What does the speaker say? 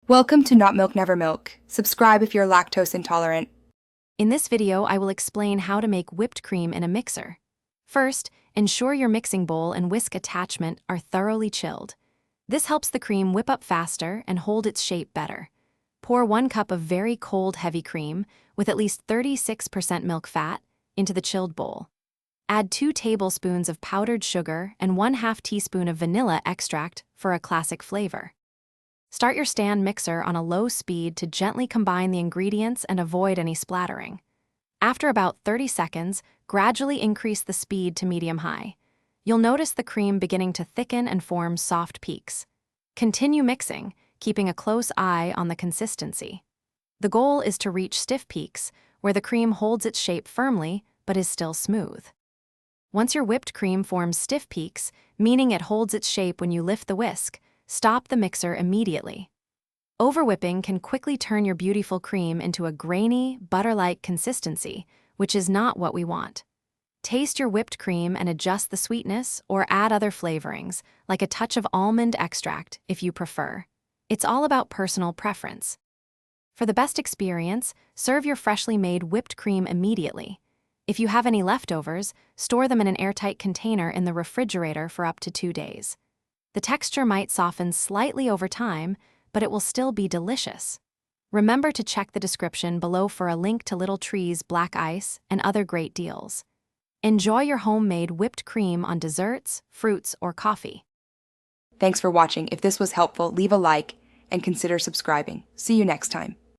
Welcome to Not Milk Never Milk. Subscribe if you're lactose intolerant. In this video, I will explain how to make whipped cream in a mixer. First, ensure your mixing bowl and whisk attachment are thoroughly chilled. This helps the cream whip up faster and hold its shape better. Pour 1 cup of very cold heavy cream, with at least 36% milk fat, into the chilled bowl. Add 2 tablespoons of powdered sugar and 1/2 teaspoon of vanilla extract for a classic flavor. Start your stand mixer on a low speed to gently combine the ingredients and avoid any splattering. After about 30 seconds, gradually increase the speed to medium-high. You'll notice the cream beginning to thicken and form soft peaks. Continue mixing, keeping a close eye on the consistency. The goal is to reach stiff peaks, where the cream holds its shape firmly but is still smooth. Once your whipped cream forms stiff peaks, meaning it holds its shape when you lift the whisk, stop the mixer immediately. Overwhipping can quickly turn your beautiful cream into a grainy, butter-like consistency, which is not what we want. Taste your whipped cream and adjust the sweetness or add other flavorings, like a touch of almond extract if you prefer. It's all about personal preference. For the best experience, serve your freshly made whipped cream immediately. If you have any leftovers, store them in an airtight container in the refrigerator for up to 2 days. The texture might soften slightly over time, but it will still be delicious. Remember to check the description below for a link to Little Tree's black ice and other great deals. Enjoy your homemade whipped cream on desserts, fruits, or coffee. Thanks for watching. If this was helpful, leave a like and consider subscribing. See you next time.